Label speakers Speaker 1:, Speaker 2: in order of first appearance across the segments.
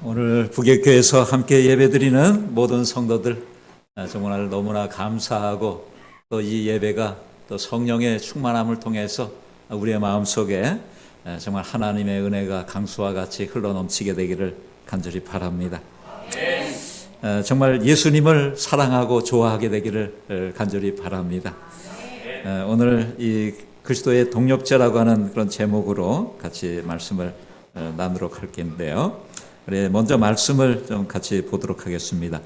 Speaker 1: 오늘 북예교회에서 함께 예배드리는 모든 성도들 정말 너무나 감사하고 또 이 예배가 또 성령의 충만함을 통해서 우리의 마음속에 정말 하나님의 은혜가 강수와 같이 흘러넘치게 되기를 간절히 바랍니다. 정말 예수님을 사랑하고 좋아하게 되기를 간절히 바랍니다. 오늘 이 그리스도의 동력자라고 하는 그런 제목으로 같이 말씀을 나누도록 할 텐데요. 먼저 말씀을 좀 같이 보도록 하겠습니다.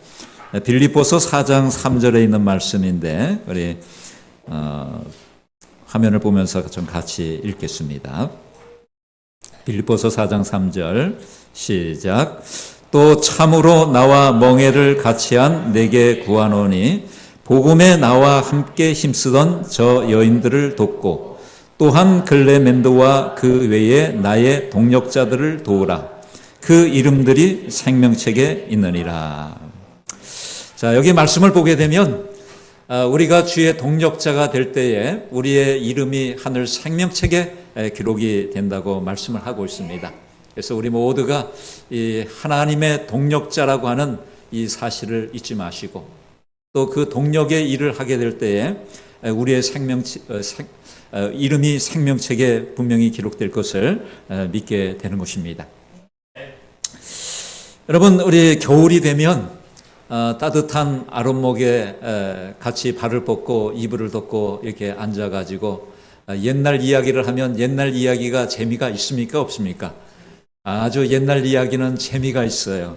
Speaker 1: 빌립보서 4장 3절에 있는 말씀인데 우리 화면을 보면서 좀 같이 읽겠습니다. 빌립보서 4장 3절 시작. 또 참으로 나와 멍에를 같이 한 내게 구하노니 복음에 나와 함께 힘쓰던 저 여인들을 돕고 또한 글레멘도와 그 외에 나의 동력자들을 도우라. 그 이름들이 생명책에 있느니라. 자, 여기 말씀을 보게 되면 우리가 주의 동력자가 될 때에 우리의 이름이 하늘 생명책에 기록이 된다고 말씀을 하고 있습니다. 그래서 우리 모두가 이 하나님의 동력자라고 하는 이 사실을 잊지 마시고 또 그 동력의 일을 하게 될 때에 우리의 이름이 생명책에 분명히 기록될 것을 믿게 되는 것입니다. 여러분, 우리 겨울이 되면 따뜻한 아랫목에 같이 발을 뻗고 이불을 덮고 이렇게 앉아가지고 옛날 이야기를 하면 옛날 이야기가 재미가 있습니까? 없습니까? 아주 옛날 이야기는 재미가 있어요.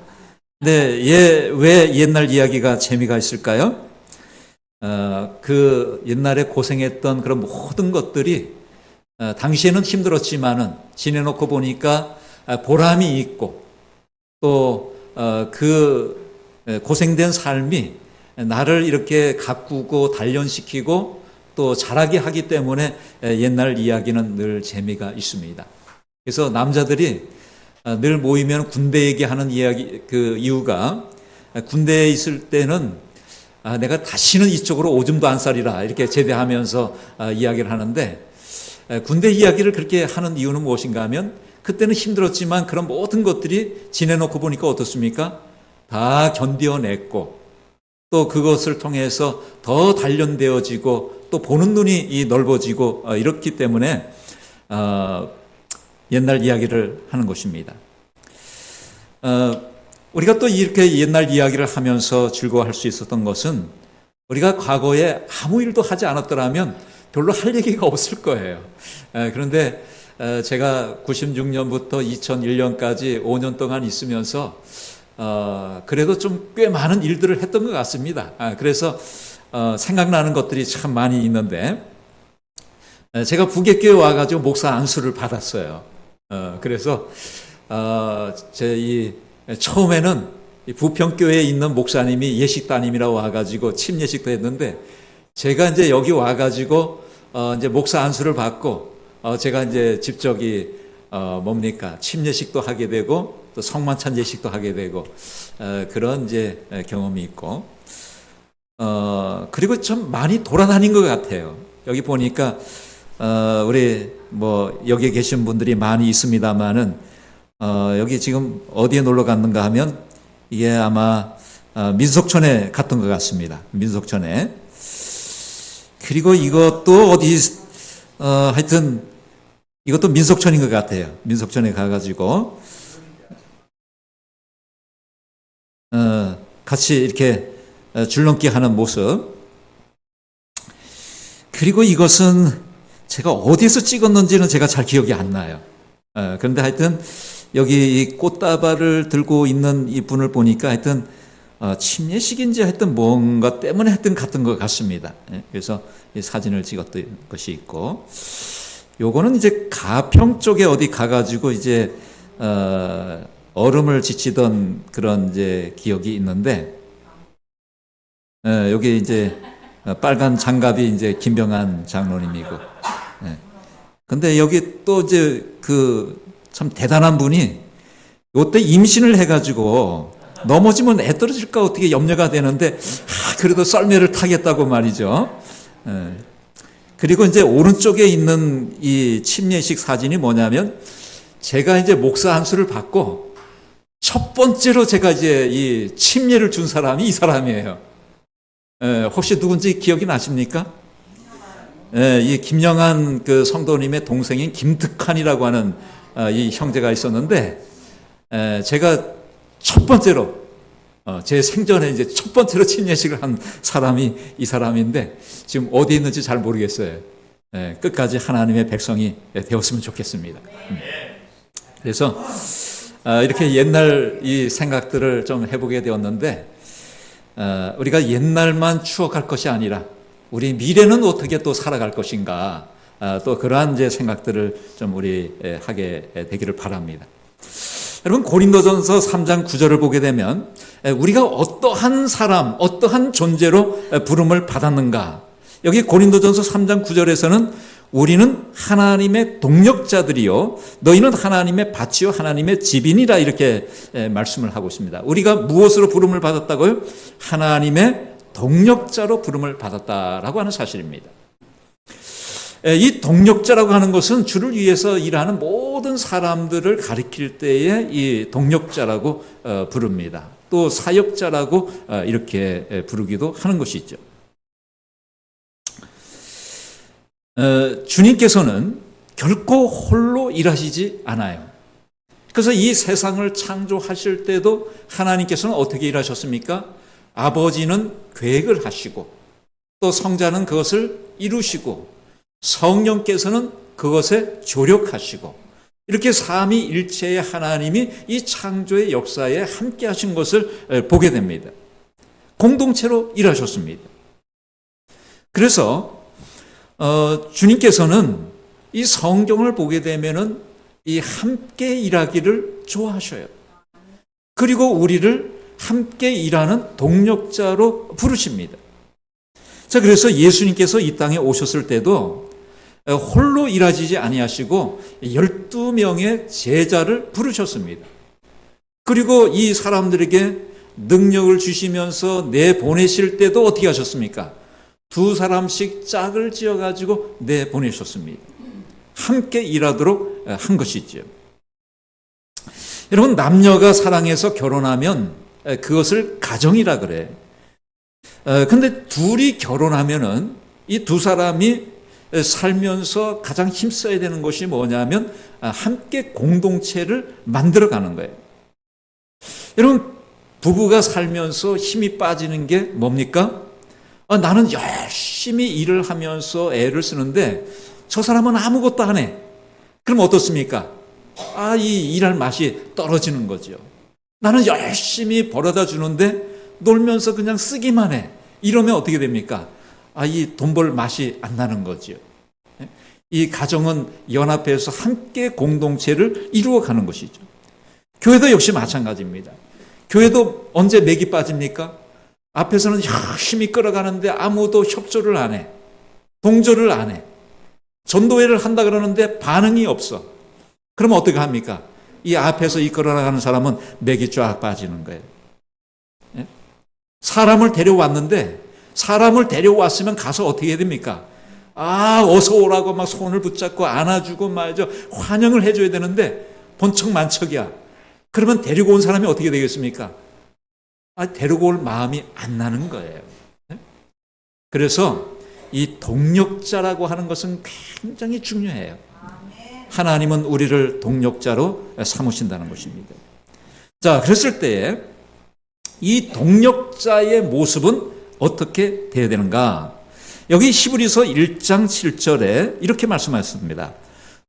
Speaker 1: 근데 왜 옛날 이야기가 재미가 있을까요? 그 옛날에 고생했던 그런 모든 것들이 당시에는 힘들었지만은 지내놓고 보니까 보람이 있고 또 그 고생된 삶이 나를 이렇게 가꾸고 단련시키고 또 자라게 하기 때문에 옛날 이야기는 늘 재미가 있습니다. 그래서 남자들이 늘 모이면 군대 얘기하는 이야기 그 이유가 군대에 있을 때는 내가 다시는 이쪽으로 오줌도 안 싸리라 이렇게 제대하면서 이야기를 하는데 군대 이야기를 그렇게 하는 이유는 무엇인가 하면 그때는 힘들었지만 그런 모든 것들이 지내놓고 보니까 어떻습니까? 다 견뎌냈고 또 그것을 통해서 더 단련되어지고 또 보는 눈이 넓어지고 이렇기 때문에 옛날 이야기를 하는 것입니다. 우리가 또 이렇게 옛날 이야기를 하면서 즐거워할 수 있었던 것은 우리가 과거에 아무 일도 하지 않았더라면 별로 할 얘기가 없을 거예요. 그런데 제가 96년부터 2001년까지 5년 동안 있으면서 그래도 좀 꽤 많은 일들을 했던 것 같습니다. 그래서 생각나는 것들이 참 많이 있는데 제가 북예교회 와가지고 목사 안수를 받았어요. 그래서 처음에는 부평교회에 있는 목사님이 예식 담임이라고 와가지고 침 예식도 했는데 제가 이제 여기 와가지고 이제 목사 안수를 받고 제가 이제 직접 침 예식도 하게 되고 또 성만찬 예식도 하게 되고 그런 이제 경험이 있고 그리고 좀 많이 돌아다닌 것 같아요. 여기 보니까 우리 여기 계신 분들이 많이 있습니다만은 여기 지금 어디에 놀러 갔는가 하면 이게 아마 민속촌에 갔던 것 같습니다. 민속촌에. 그리고 이것도 하여튼 이것도 민속촌인 것 같아요. 민속촌에 가가지고 같이 이렇게 줄넘기 하는 모습. 그리고 이것은 제가 어디서 찍었는지는 제가 잘 기억이 안 나요. 그런데 하여튼 여기 이 꽃다발을 들고 있는 이 분을 보니까 하여튼 침례식인지 하여튼 뭔가 때문에 하여튼 갔던 것 같습니다. 그래서 이 사진을 찍었던 것이 있고, 요거는 이제 가평 쪽에 어디 가가지고 이제 얼음을 지치던 그런 이제 기억이 있는데, 여기 이제 빨간 장갑이 이제 김병한 장로님이고, 근데 여기 또 이제 참 대단한 분이 요때 임신을 해가지고 넘어지면 애 떨어질까 어떻게 염려가 되는데 그래도 썰매를 타겠다고 말이죠. 그리고 이제 오른쪽에 있는 이 침례식 사진이 뭐냐면 제가 이제 목사 안수를 받고 첫 번째로 제가 이제 이 침례를 준 사람이 이 사람이에요. 혹시 누군지 기억이 나십니까? 이 김영한 그 성도님의 동생인 김득환이라고 하는 이 형제가 있었는데, 제가 첫 번째로 제 생전에 이제 첫 번째로 침례식을 한 사람이 이 사람인데 지금 어디 있는지 잘 모르겠어요. 끝까지 하나님의 백성이 되었으면 좋겠습니다. 그래서 이렇게 옛날 이 생각들을 좀 해보게 되었는데, 우리가 옛날만 추억할 것이 아니라 우리 미래는 어떻게 또 살아갈 것인가, 또 그러한 이제 생각들을 좀 우리 하게 되기를 바랍니다. 여러분, 고린도전서 3장 9절을 보게 되면 우리가 어떠한 사람, 어떠한 존재로 부름을 받았는가, 여기 고린도전서 3장 9절에서는 우리는 하나님의 동력자들이요 너희는 하나님의 밭이요 하나님의 집이니라, 이렇게 말씀을 하고 있습니다. 우리가 무엇으로 부름을 받았다고요? 하나님의 동력자로 부름을 받았다라고 하는 사실입니다. 이 동력자라고 하는 것은 주를 위해서 일하는 모든 사람들을 가리킬 때에 이 동력자라고 부릅니다. 또 사역자라고 이렇게 부르기도 하는 것이죠. 주님께서는 결코 홀로 일하시지 않아요. 그래서 이 세상을 창조하실 때도 하나님께서는 어떻게 일하셨습니까? 아버지는 계획을 하시고, 또 성자는 그것을 이루시고, 성령께서는 그것에 조력하시고, 이렇게 삼위일체의 하나님이 이 창조의 역사에 함께 하신 것을 보게 됩니다. 공동체로 일하셨습니다. 그래서 주님께서는 이 성경을 보게 되면은 이 함께 일하기를 좋아하셔요. 그리고 우리를 함께 일하는 동력자로 부르십니다. 자, 그래서 예수님께서 이 땅에 오셨을 때도 홀로 일하시지 아니하시고 12명의 제자를 부르셨습니다. 그리고 이 사람들에게 능력을 주시면서 내보내실 때도 어떻게 하셨습니까? 2사람씩 짝을 지어가지고 내보내셨습니다. 함께 일하도록 한 것이죠. 여러분, 남녀가 사랑해서 결혼하면 그것을 가정이라 그래. 근데 둘이 결혼하면은 이 2사람이 살면서 가장 힘써야 되는 것이 뭐냐면 함께 공동체를 만들어가는 거예요. 여러분, 부부가 살면서 힘이 빠지는 게 뭡니까? 나는 열심히 일을 하면서 애를 쓰는데 저 사람은 아무것도 안 해. 그럼 어떻습니까? 이 일할 맛이 떨어지는 거죠. 나는 열심히 벌어다 주는데 놀면서 그냥 쓰기만 해. 이러면 어떻게 됩니까? 이 돈 벌 맛이 안 나는 거죠. 이 가정은 연합해서 함께 공동체를 이루어가는 것이죠. 교회도 역시 마찬가지입니다. 교회도 언제 맥이 빠집니까? 앞에서는 열심히 끌어가는데 아무도 협조를 안 해. 동조를 안 해. 전도회를 한다 그러는데 반응이 없어. 그러면 어떻게 합니까? 이 앞에서 이끌어나가는 사람은 맥이 쫙 빠지는 거예요. 사람을 데려왔는데, 사람을 데려왔으면 가서 어떻게 해야 됩니까? 어서 오라고 막 손을 붙잡고 안아주고 말이죠. 환영을 해줘야 되는데 번쩍만척이야. 그러면 데리고 온 사람이 어떻게 되겠습니까? 데리고 올 마음이 안 나는 거예요. 그래서 이 동력자라고 하는 것은 굉장히 중요해요. 하나님은 우리를 동력자로 삼으신다는 것입니다. 자, 그랬을 때에 이 동력자의 모습은 어떻게 되어야 되는가? 여기 히브리서 1장 7절에 이렇게 말씀하셨습니다.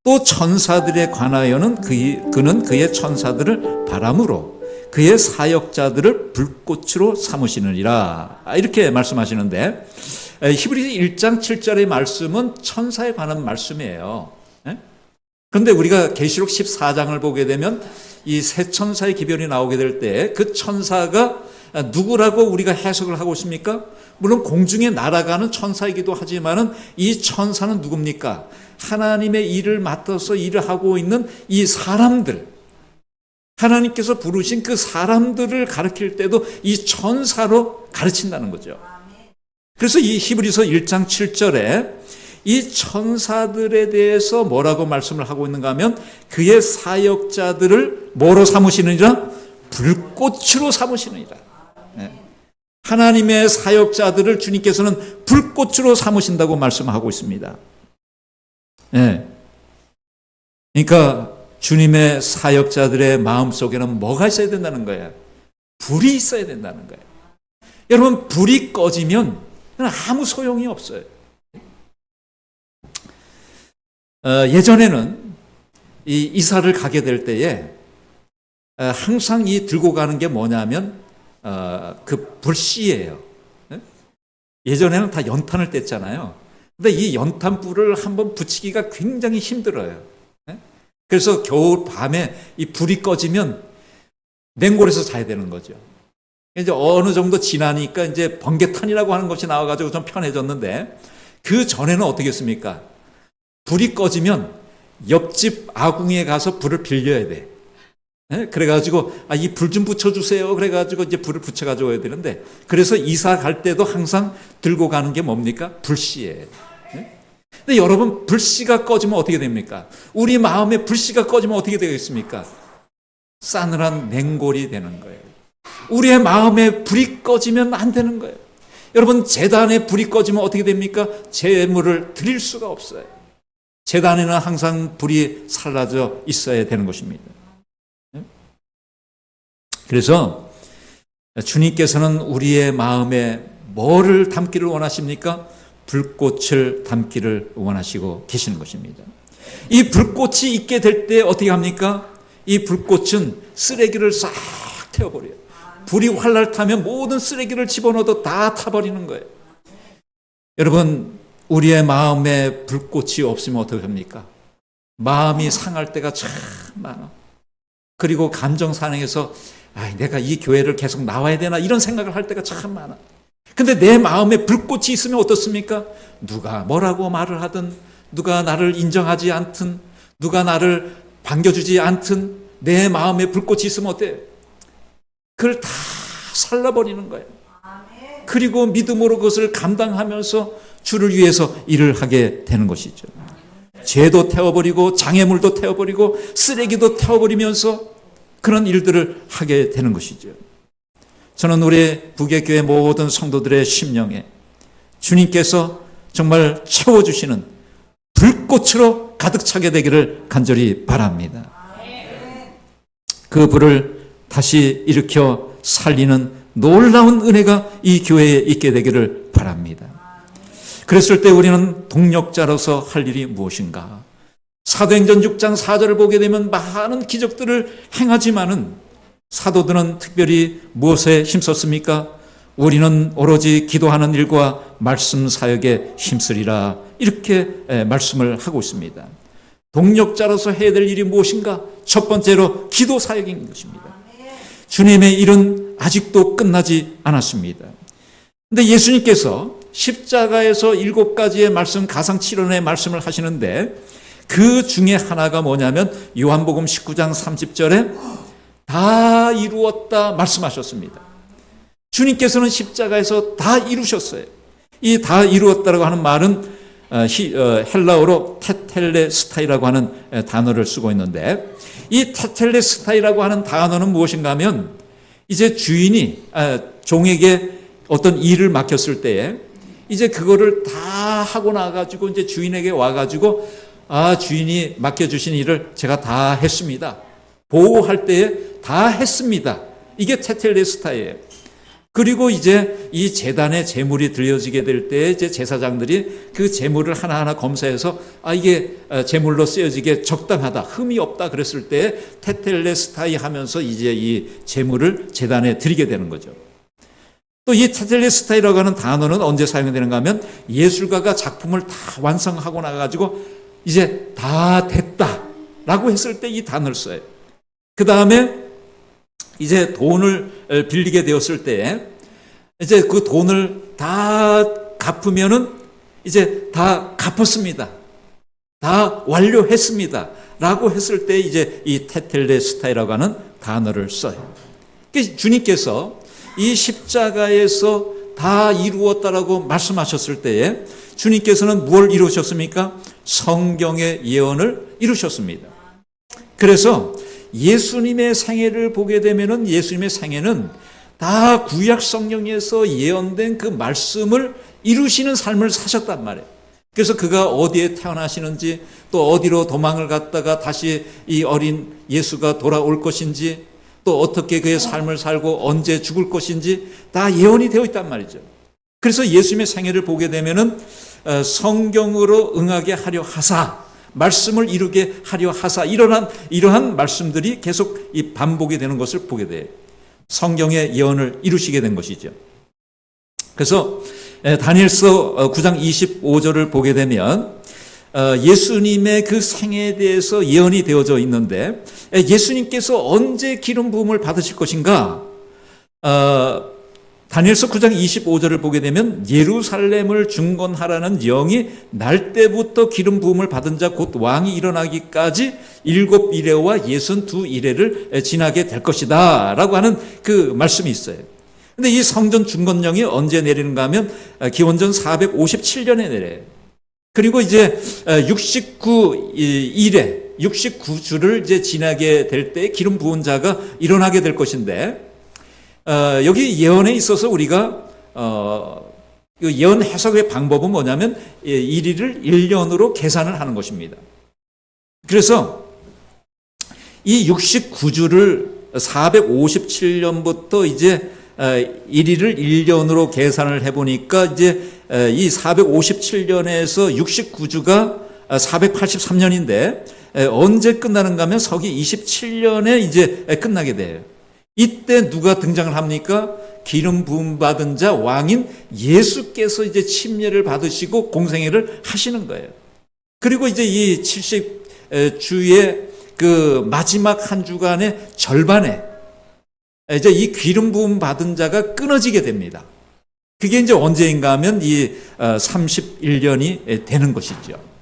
Speaker 1: 또 천사들에 관하여는 그는 그의 천사들을 바람으로 그의 사역자들을 불꽃으로 삼으시느니라, 이렇게 말씀하시는데, 히브리서 1장 7절의 말씀은 천사에 관한 말씀이에요. 그런데 우리가 계시록 14장을 보게 되면 이 세 천사의 기별이 나오게 될 때 그 천사가 누구라고 우리가 해석을 하고 있습니까? 물론 공중에 날아가는 천사이기도 하지만은 이 천사는 누굽니까? 하나님의 일을 맡아서 일을 하고 있는 이 사람들, 하나님께서 부르신 그 사람들을 가르칠 때도 이 천사로 가르친다는 거죠. 그래서 이 히브리서 1장 7절에 이 천사들에 대해서 뭐라고 말씀을 하고 있는가 하면 그의 사역자들을 뭐로 삼으시느니라? 불꽃으로 삼으시느니라. 하나님의 사역자들을 주님께서는 불꽃으로 삼으신다고 말씀하고 있습니다. 그러니까 주님의 사역자들의 마음속에는 뭐가 있어야 된다는 거예요? 불이 있어야 된다는 거예요. 여러분, 불이 꺼지면 아무 소용이 없어요. 예전에는 이 이사를 가게 될 때에 항상 이 들고 가는 게 뭐냐면 그 불씨예요. 예전에는 다 연탄을 뗐잖아요. 근데 이 연탄불을 한번 붙이기가 굉장히 힘들어요. 그래서 겨울 밤에 이 불이 꺼지면 냉골에서 자야 되는 거죠. 이제 어느 정도 지나니까 이제 번개탄이라고 하는 것이 나와가지고 좀 편해졌는데, 그 전에는 어떻게 했습니까? 불이 꺼지면 옆집 아궁이에 가서 불을 빌려야 돼. 그래가지고 이 불 좀 붙여주세요. 그래가지고 이제 불을 붙여가지고 와야 되는데, 그래서 이사 갈 때도 항상 들고 가는 게 뭡니까? 불씨예요. 근데 여러분, 불씨가 꺼지면 어떻게 됩니까? 우리 마음에 불씨가 꺼지면 어떻게 되겠습니까? 싸늘한 냉골이 되는 거예요. 우리의 마음에 불이 꺼지면 안 되는 거예요. 여러분, 제단에 불이 꺼지면 어떻게 됩니까? 제물을 드릴 수가 없어요. 제단에는 항상 불이 사라져 있어야 되는 것입니다. 그래서 주님께서는 우리의 마음에 뭐를 담기를 원하십니까? 불꽃을 담기를 원하시고 계시는 것입니다. 이 불꽃이 있게 될 때 어떻게 합니까? 이 불꽃은 쓰레기를 싹 태워버려요. 불이 활랄 타면 모든 쓰레기를 집어넣어도 다 타버리는 거예요. 여러분, 우리의 마음에 불꽃이 없으면 어떻게 합니까? 마음이 상할 때가 참 많아. 그리고 감정 상해서 내가 이 교회를 계속 나와야 되나 이런 생각을 할 때가 참 많아. 근데 내 마음에 불꽃이 있으면 어떻습니까? 누가 뭐라고 말을 하든, 누가 나를 인정하지 않든, 누가 나를 반겨주지 않든, 내 마음에 불꽃이 있으면 어때요? 그걸 다 살라버리는 거예요. 그리고 믿음으로 그것을 감당하면서 주를 위해서 일을 하게 되는 것이죠. 죄도 태워버리고 장애물도 태워버리고 쓰레기도 태워버리면서 그런 일들을 하게 되는 것이죠. 저는 우리 북의교회 모든 성도들의 심령에 주님께서 정말 채워주시는 불꽃으로 가득 차게 되기를 간절히 바랍니다. 그 불을 다시 일으켜 살리는 놀라운 은혜가 이 교회에 있게 되기를 바랍니다. 그랬을 때 우리는 동력자로서 할 일이 무엇인가? 사도행전 6장 4절을 보게 되면 많은 기적들을 행하지만은 사도들은 특별히 무엇에 힘썼습니까? 우리는 오로지 기도하는 일과 말씀 사역에 힘쓰리라, 이렇게 말씀을 하고 있습니다. 동력자로서 해야 될 일이 무엇인가? 첫 번째로 기도 사역인 것입니다. 주님의 일은 아직도 끝나지 않았습니다. 그런데 예수님께서 십자가에서 7가지의 말씀, 가상칠언의 말씀을 하시는데 그 중에 하나가 뭐냐면 요한복음 19장 30절에 다 이루었다 말씀하셨습니다. 주님께서는 십자가에서 다 이루셨어요. 이 다 이루었다라고 하는 말은 헬라어로 테텔레스타이라고 하는 단어를 쓰고 있는데, 이 테텔레스타이라고 하는 단어는 무엇인가 하면 이제 주인이 종에게 어떤 일을 맡겼을 때에 이제 그거를 다 하고 나가지고 이제 주인에게 와가지고 주인이 맡겨주신 일을 제가 다 했습니다. 보호할 때에 다 했습니다. 이게 테텔레스타예요. 그리고 이제 이 제단에 제물이 드려지게 될 때 이제 제사장들이 그 제물을 하나하나 검사해서 이게 제물로 쓰여지게 적당하다, 흠이 없다 그랬을 때 테텔레스타이 하면서 이제 이 제물을 제단에 드리게 되는 거죠. 또 이 테텔레스타이라고 하는 단어는 언제 사용되는가 하면 예술가가 작품을 다 완성하고 나가지고 이제 다 됐다라고 했을 때 이 단어를 써요. 그 다음에 이제 돈을 빌리게 되었을 때 이제 그 돈을 다 갚으면은 이제 다 갚았습니다, 다 완료했습니다 라고 했을 때 이제 이 테텔레스타이라고 하는 단어를 써요. 주님께서 이 십자가에서 다 이루었다라고 말씀하셨을 때에 주님께서는 뭘 이루셨습니까? 성경의 예언을 이루셨습니다. 그래서 예수님의 생애를 보게 되면은 예수님의 생애는 다 구약 성경에서 예언된 그 말씀을 이루시는 삶을 사셨단 말이에요. 그래서 그가 어디에 태어나시는지, 또 어디로 도망을 갔다가 다시 이 어린 예수가 돌아올 것인지, 또 어떻게 그의 삶을 살고 언제 죽을 것인지 다 예언이 되어 있단 말이죠. 그래서 예수님의 생애를 보게 되면은 성경으로 응하게 하려 하사, 말씀을 이루게 하려 하사, 이러한 말씀들이 계속 이 반복이 되는 것을 보게 돼요. 성경의 예언을 이루시게 된 것이죠. 그래서 다니엘서 9장 25절을 보게 되면 예수님의 그 생애에 대해서 예언이 되어져 있는데, 예수님께서 언제 기름 부음을 받으실 것인가? 다니엘서 9장 25절을 보게 되면 예루살렘을 중건하라는 영이 날 때부터 기름 부음을 받은 자 곧 왕이 일어나기까지 7이레와 62이레를 지나게 될 것이다 라고 하는 그 말씀이 있어요. 근데 이 성전 중건령이 언제 내리는가 하면 기원전 457년에 내려요. 그리고 이제 69일에 69주를 이제 지나게 될 때 기름 부은 자가 일어나게 될 것인데, 여기 예언에 있어서 우리가 예언 해석의 방법은 뭐냐면 일일을 1년으로 계산을 하는 것입니다. 그래서 이 69주를 457년부터 이제 일일을 1년으로 계산을 해보니까 이제 이 457년에서 69주가 483년인데 언제 끝나는가 하면 서기 27년에 이제 끝나게 돼요. 이때 누가 등장을 합니까? 기름 부음 받은 자 왕인 예수께서 이제 침례를 받으시고 공생애를 하시는 거예요. 그리고 이제 이 70주의 그 마지막 한 주간의 절반에 이제 이 기름 부음 받은 자가 끊어지게 됩니다. 그게 이제 언제인가 하면 이 31년이 되는 것이죠.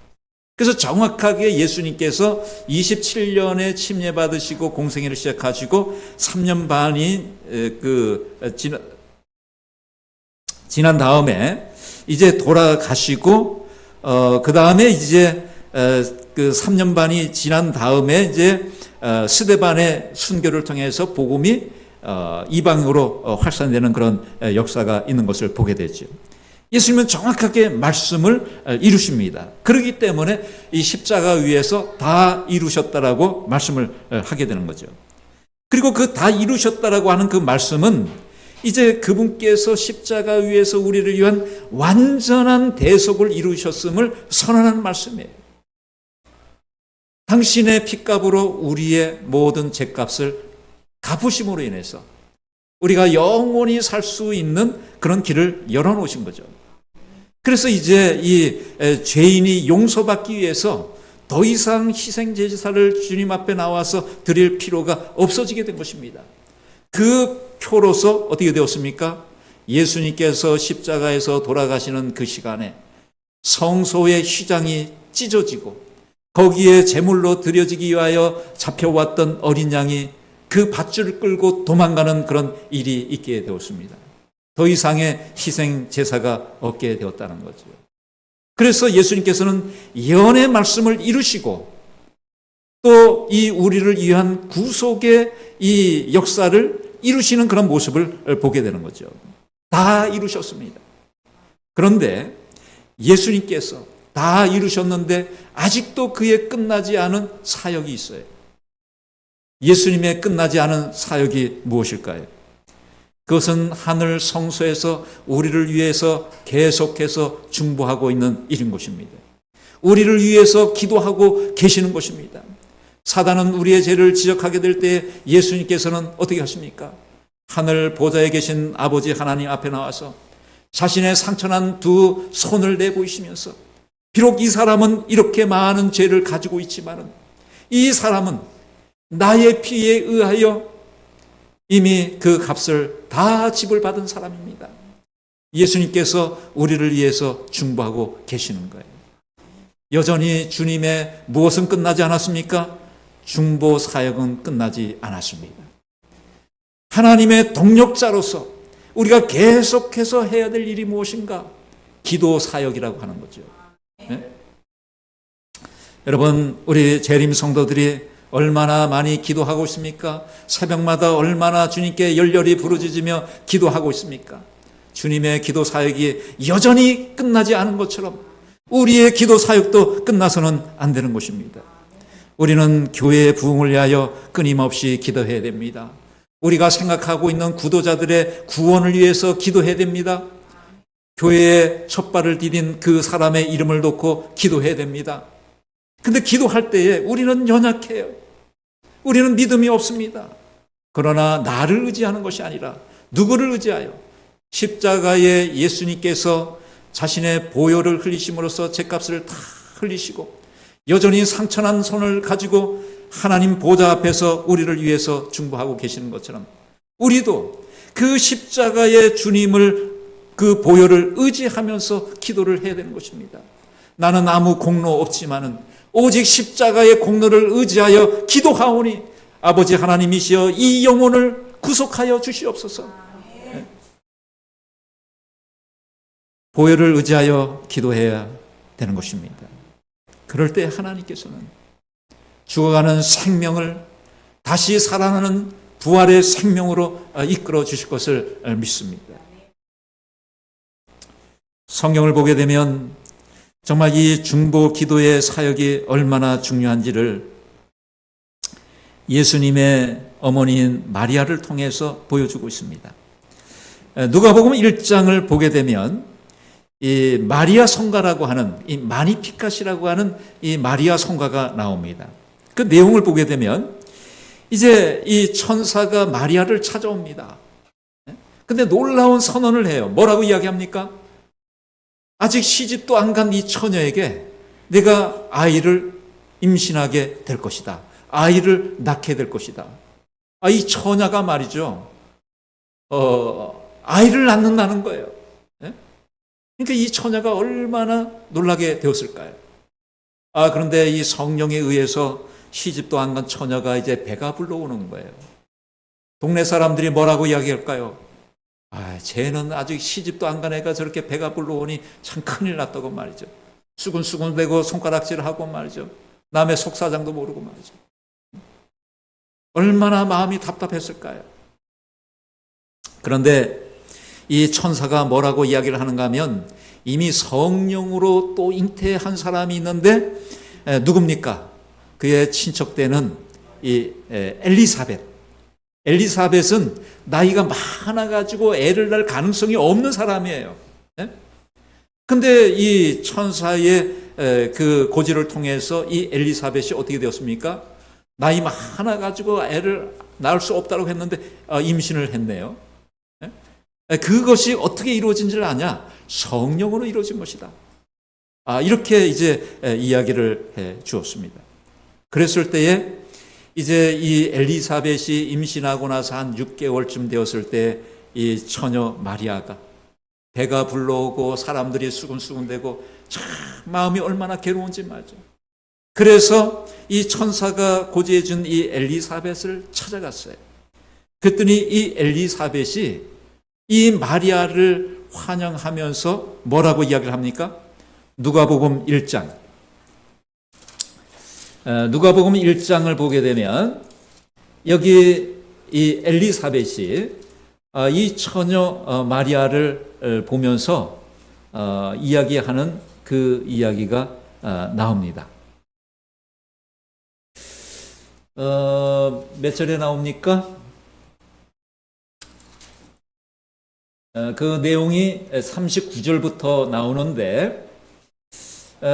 Speaker 1: 그래서 정확하게 예수님께서 27년에 침례 받으시고 공생애를 시작하시고 3년 반이 지난 다음에 이제 돌아가시고 그 다음에 이제 그 3년 반이 지난 다음에 이제 스데반의 순교를 통해서 복음이 이방으로 확산되는 그런 역사가 있는 것을 보게 되죠. 예수님은 정확하게 말씀을 이루십니다. 그렇기 때문에 이 십자가 위에서 다 이루셨다라고 말씀을 하게 되는 거죠. 그리고 그 다 이루셨다라고 하는 그 말씀은 이제 그분께서 십자가 위에서 우리를 위한 완전한 대속을 이루셨음을 선언하는 말씀이에요. 당신의 핏값으로 우리의 모든 죄값을 갚으심으로 인해서 우리가 영원히 살 수 있는 그런 길을 열어놓으신 거죠. 그래서 이제 이 죄인이 용서받기 위해서 더 이상 희생제사를 주님 앞에 나와서 드릴 필요가 없어지게 된 것입니다. 그 표로서 어떻게 되었습니까? 예수님께서 십자가에서 돌아가시는 그 시간에 성소의 휘장이 찢어지고 거기에 제물로 드려지기 위하여 잡혀왔던 어린 양이 그 밧줄을 끌고 도망가는 그런 일이 있게 되었습니다. 더 이상의 희생 제사가 없게 되었다는 거죠. 그래서 예수님께서는 예언의 말씀을 이루시고 또 이 우리를 위한 구속의 이 역사를 이루시는 그런 모습을 보게 되는 거죠. 다 이루셨습니다. 그런데 예수님께서 다 이루셨는데 아직도 그의 끝나지 않은 사역이 있어요. 예수님의 끝나지 않은 사역이 무엇일까요? 그것은 하늘 성소에서 우리를 위해서 계속해서 중보하고 있는 일인 것입니다. 우리를 위해서 기도하고 계시는 것입니다. 사단은 우리의 죄를 지적하게 될 때 예수님께서는 어떻게 하십니까? 하늘 보좌에 계신 아버지 하나님 앞에 나와서 자신의 상처난 두 손을 내보이시면서 비록 이 사람은 이렇게 많은 죄를 가지고 있지만은 이 사람은 나의 피에 의하여 이미 그 값을 다 지불받은 사람입니다. 예수님께서 우리를 위해서 중보하고 계시는 거예요. 여전히 주님의 무엇은 끝나지 않았습니까? 중보 사역은 끝나지 않았습니다. 하나님의 동력자로서 우리가 계속해서 해야 될 일이 무엇인가? 기도 사역이라고 하는 거죠. 네? 여러분, 우리 재림 성도들이 얼마나 많이 기도하고 있습니까? 새벽마다 얼마나 주님께 열렬히 부르짖으며 기도하고 있습니까? 주님의 기도 사역이 여전히 끝나지 않은 것처럼 우리의 기도 사역도 끝나서는 안 되는 것입니다. 우리는 교회의 부흥을 위하여 끊임없이 기도해야 됩니다. 우리가 생각하고 있는 구도자들의 구원을 위해서 기도해야 됩니다. 교회에 첫 발을 디딘 그 사람의 이름을 놓고 기도해야 됩니다. 근데 기도할 때에 우리는 연약해요. 우리는 믿음이 없습니다. 그러나 나를 의지하는 것이 아니라 누구를 의지하여 십자가에 예수님께서 자신의 보혈을 흘리심으로써 죄값을 다 흘리시고 여전히 상처난 손을 가지고 하나님 보좌 앞에서 우리를 위해서 중보하고 계시는 것처럼 우리도 그 십자가의 주님을 그 보혈을 의지하면서 기도를 해야 되는 것입니다. 나는 아무 공로 없지만은 오직 십자가의 공로를 의지하여 기도하오니 아버지 하나님이시여 이 영혼을 구속하여 주시옵소서. 보혈을 의지하여 기도해야 되는 것입니다. 그럴 때 하나님께서는 죽어가는 생명을 다시 살아나는 부활의 생명으로 이끌어 주실 것을 믿습니다. 성경을 보게 되면 정말 이 중보 기도의 사역이 얼마나 중요한지를 예수님의 어머니인 마리아를 통해서 보여주고 있습니다. 누가복음 1장을 보게 되면 이 마리아 성가라고 하는 이 마니피카시라고 하는 이 마리아 성가가 나옵니다. 그 내용을 보게 되면 이제 이 천사가 마리아를 찾아옵니다. 근데 놀라운 선언을 해요. 뭐라고 이야기합니까? 아직 시집도 안 간 이 처녀에게 내가 아이를 임신하게 될 것이다. 아이를 낳게 될 것이다. 이 처녀가 말이죠. 아이를 낳는다는 거예요. 그러니까 이 처녀가 얼마나 놀라게 되었을까요? 그런데 이 성령에 의해서 시집도 안 간 처녀가 이제 배가 불러오는 거예요. 동네 사람들이 뭐라고 이야기할까요? 쟤는 아직 시집도 안 간 애가 저렇게 배가 불러오니 참 큰일 났다고 말이죠. 수근수근대고 손가락질을 하고 말이죠. 남의 속사장도 모르고 말이죠. 얼마나 마음이 답답했을까요? 그런데 이 천사가 뭐라고 이야기를 하는가 하면 이미 성령으로 또 잉태한 사람이 있는데 누굽니까? 그의 친척되는 이 엘리사벳. 엘리사벳은 나이가 많아가지고 애를 낳을 가능성이 없는 사람이에요. 근데 이 천사의 그 고지를 통해서 이 엘리사벳이 어떻게 되었습니까? 나이 많아가지고 애를 낳을 수 없다고 했는데 임신을 했네요. 그것이 어떻게 이루어진지를 아냐? 성령으로 이루어진 것이다. 이렇게 이제 이야기를 해 주었습니다. 그랬을 때에 이제 이 엘리사벳이 임신하고 나서 한 6개월쯤 되었을 때 이 처녀 마리아가 배가 불러오고 사람들이 수근수근대고 참 마음이 얼마나 괴로운지 말이죠. 그래서 이 천사가 고지해 준 이 엘리사벳을 찾아갔어요. 그랬더니 이 엘리사벳이 이 마리아를 환영하면서 뭐라고 이야기를 합니까? 누가복음 1장. 누가복음 1장을 보게 되면 여기 이 엘리사벳이 이 처녀 마리아를 보면서 이야기하는 그 이야기가 나옵니다. 몇 절에 나옵니까? 그 내용이 39절부터 나오는데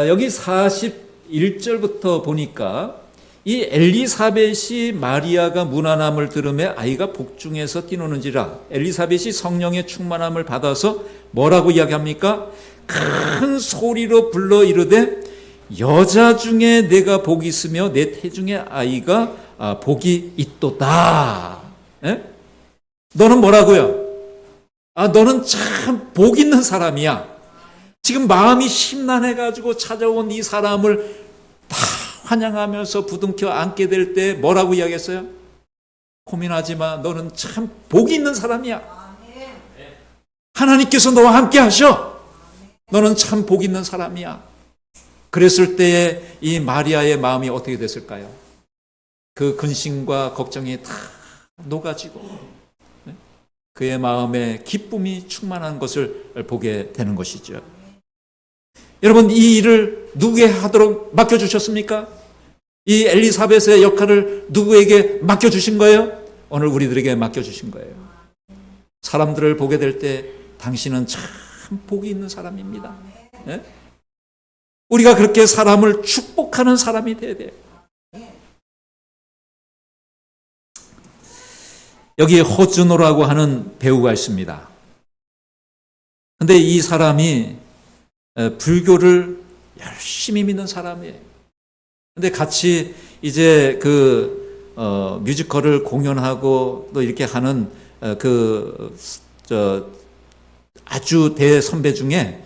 Speaker 1: 여기 41절부터 보니까 이 엘리사벳이 마리아가 무난함을 들으매 아이가 복중에서 뛰노는지라. 엘리사벳이 성령의 충만함을 받아서 뭐라고 이야기합니까? 큰 소리로 불러 이르되 여자 중에 내가 복이 있으며 내 태중에 아이가 복이 있도다. 너는 뭐라고요? 너는 참 복 있는 사람이야. 지금 마음이 심란해가지고 찾아온 이 사람을 다 환영하면서 부둥켜 안게 될 때 뭐라고 이야기했어요? 고민하지 마. 너는 참 복 있는 사람이야. 하나님께서 너와 함께 하셔. 너는 참 복 있는 사람이야. 그랬을 때에 이 마리아의 마음이 어떻게 됐을까요? 그 근심과 걱정이 다 녹아지고 그의 마음에 기쁨이 충만한 것을 보게 되는 것이죠. 여러분, 이 일을 누구에게 하도록 맡겨주셨습니까? 이 엘리사벳의 역할을 누구에게 맡겨주신 거예요? 오늘 우리들에게 맡겨주신 거예요. 사람들을 보게 될 때 당신은 참 복이 있는 사람입니다. 네? 우리가 그렇게 사람을 축복하는 사람이 되어야 돼요. 여기 호준호라고 하는 배우가 있습니다. 근데 이 사람이 불교를 열심히 믿는 사람이에요. 근데 같이 이제 뮤지컬을 공연하고 또 이렇게 하는 아주 대선배 중에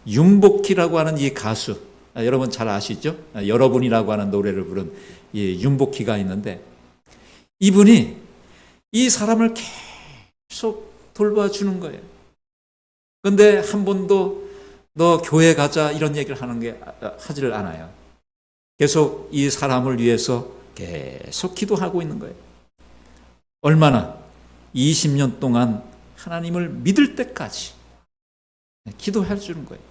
Speaker 1: 윤복희라고 하는 이 가수, 여러분 잘 아시죠? 여러분이라고 하는 노래를 부른 이 윤복희가 있는데, 이분이 이 사람을 계속 돌봐주는 거예요. 그런데 한 번도 너 교회 가자 이런 얘기를 하지를 않아요. 계속 이 사람을 위해서 계속 기도하고 있는 거예요. 얼마나? 20년 동안 하나님을 믿을 때까지 기도해 주는 거예요.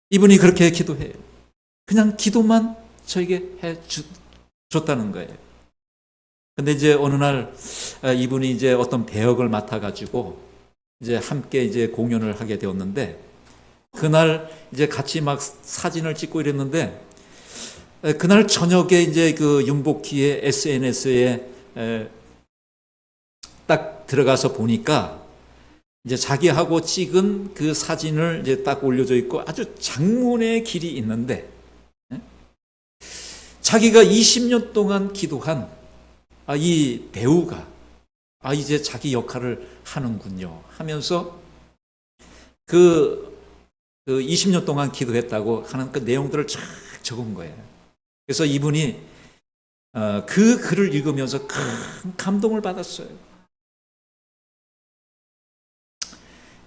Speaker 1: 이분이 그렇게 기도해요. 그냥 기도만 저에게 줬다는 거예요. 근데 이제 어느 날 이분이 이제 어떤 배역을 맡아가지고 이제 함께 이제 공연을 하게 되었는데, 그날 이제 같이 막 사진을 찍고 이랬는데, 그날 저녁에 이제 그 윤복희의 SNS에 딱 들어가서 보니까 이제 자기하고 찍은 그 사진을 이제 딱 올려져 있고 아주 장문의 길이 있는데, 자기가 20년 동안 기도한 이 배우가 이제 자기 역할을 하는군요 하면서 그 20년 동안 기도했다고 하는 그 내용들을 쫙 적은 거예요. 그래서 이분이 그 글을 읽으면서 큰 감동을 받았어요.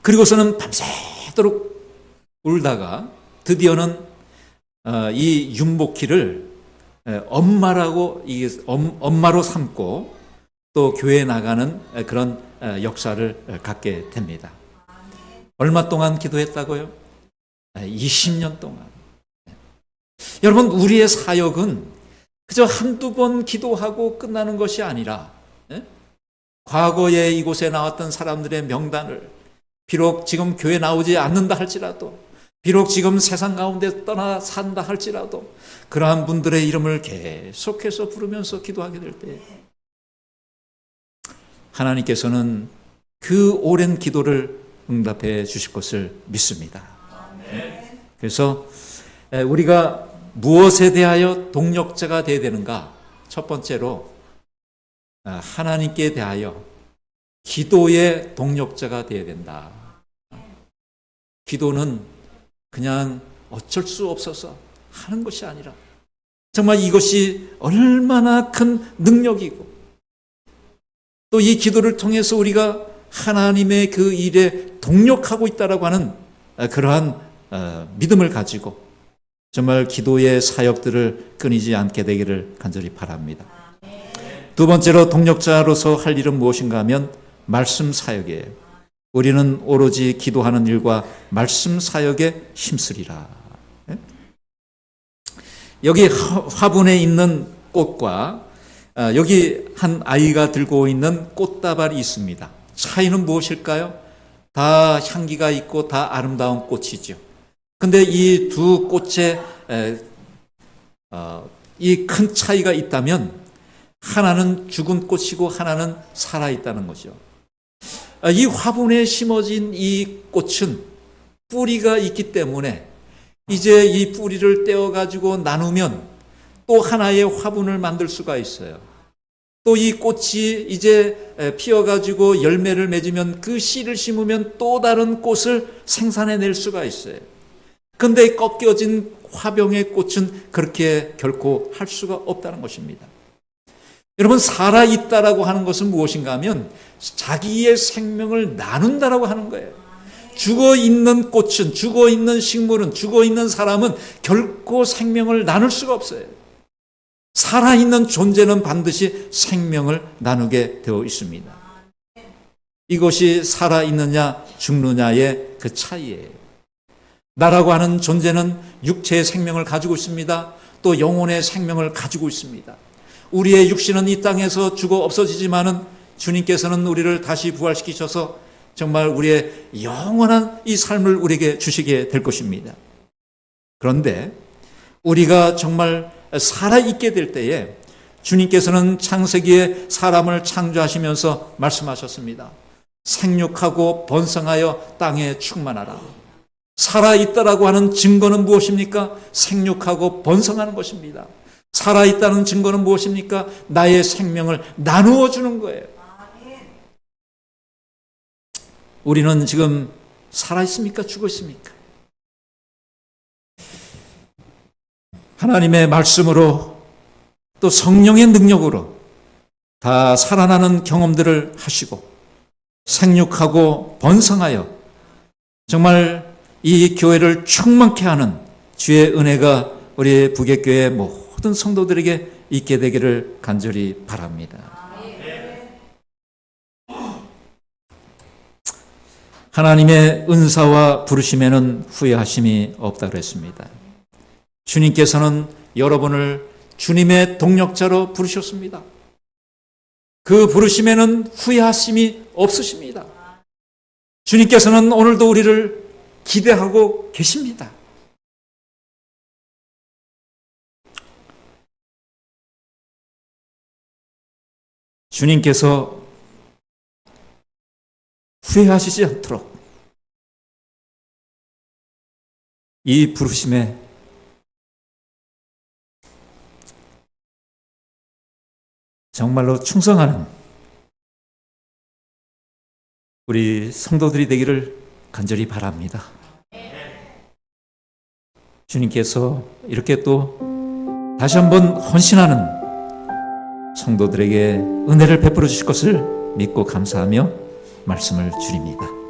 Speaker 1: 그리고서는 밤새도록 울다가 드디어는 이 윤복희를 엄마로 삼고 또 교회에 나가는 그런 역사를 갖게 됩니다. 얼마 동안 기도했다고요? 20년 동안. 여러분, 우리의 사역은 그저 한두 번 기도하고 끝나는 것이 아니라 과거에 이곳에 나왔던 사람들의 명단을, 비록 지금 교회 나오지 않는다 할지라도, 비록 지금 세상 가운데 떠나 산다 할지라도 그러한 분들의 이름을 계속해서 부르면서 기도하게 될 때 하나님께서는 그 오랜 기도를 응답해 주실 것을 믿습니다. 그래서 우리가 무엇에 대하여 동력자가 되어야 되는가? 첫 번째로 하나님께 대하여 기도의 동력자가 되어야 된다. 기도는 그냥 어쩔 수 없어서 하는 것이 아니라 정말 이것이 얼마나 큰 능력이고, 또 이 기도를 통해서 우리가 하나님의 그 일에 동력하고 있다라고 하는 그러한 믿음을 가지고 정말 기도의 사역들을 끊이지 않게 되기를 간절히 바랍니다. 두 번째로 동력자로서 할 일은 무엇인가 하면 말씀 사역이에요. 우리는 오로지 기도하는 일과 말씀 사역에 힘쓰리라. 여기 화분에 있는 꽃과 여기 한 아이가 들고 있는 꽃다발이 있습니다. 차이는 무엇일까요? 다 향기가 있고 다 아름다운 꽃이죠. 근데 이 두 꽃에 이 큰 차이가 있다면 하나는 죽은 꽃이고 하나는 살아있다는 거죠. 이 화분에 심어진 이 꽃은 뿌리가 있기 때문에 이제 이 뿌리를 떼어가지고 나누면 또 하나의 화분을 만들 수가 있어요. 또 이 꽃이 이제 피어가지고 열매를 맺으면 그 씨를 심으면 또 다른 꽃을 생산해낼 수가 있어요. 그런데 꺾여진 화병의 꽃은 그렇게 결코 할 수가 없다는 것입니다. 여러분, 살아있다라고 하는 것은 무엇인가 하면 자기의 생명을 나눈다라고 하는 거예요. 죽어있는 꽃은, 죽어있는 식물은, 죽어있는 사람은 결코 생명을 나눌 수가 없어요. 살아있는 존재는 반드시 생명을 나누게 되어 있습니다. 이것이 살아있느냐 죽느냐의 그 차이예요. 나라고 하는 존재는 육체의 생명을 가지고 있습니다. 또 영혼의 생명을 가지고 있습니다. 우리의 육신은 이 땅에서 죽어 없어지지만은 주님께서는 우리를 다시 부활시키셔서 정말 우리의 영원한 이 삶을 우리에게 주시게 될 것입니다. 그런데 우리가 정말 살아있게 될 때에 주님께서는 창세기에 사람을 창조하시면서 말씀하셨습니다. 생육하고 번성하여 땅에 충만하라. 살아있다라고 하는 증거는 무엇입니까? 생육하고 번성하는 것입니다. 살아있다는 증거는 무엇입니까? 나의 생명을 나누어 주는 거예요. 우리는 지금 살아있습니까? 죽어 있습니까? 하나님의 말씀으로 또 성령의 능력으로 다 살아나는 경험들을 하시고 생육하고 번성하여 정말 이 교회를 충만케 하는 주의 은혜가 우리 북예교회 모든 성도들에게 있게 되기를 간절히 바랍니다. 하나님의 은사와 부르심에는 후회하심이 없다고 그랬습니다. 주님께서는 여러분을 주님의 동력자로 부르셨습니다. 그 부르심에는 후회하심이 없으십니다. 주님께서는 오늘도 우리를 기대하고 계십니다. 주님께서 후회하시지 않도록 이 부르심에 정말로 충성하는 우리 성도들이 되기를 간절히 바랍니다. 주님께서 이렇게 또 다시 한번 헌신하는 성도들에게 은혜를 베풀어 주실 것을 믿고 감사하며 말씀을 드립니다.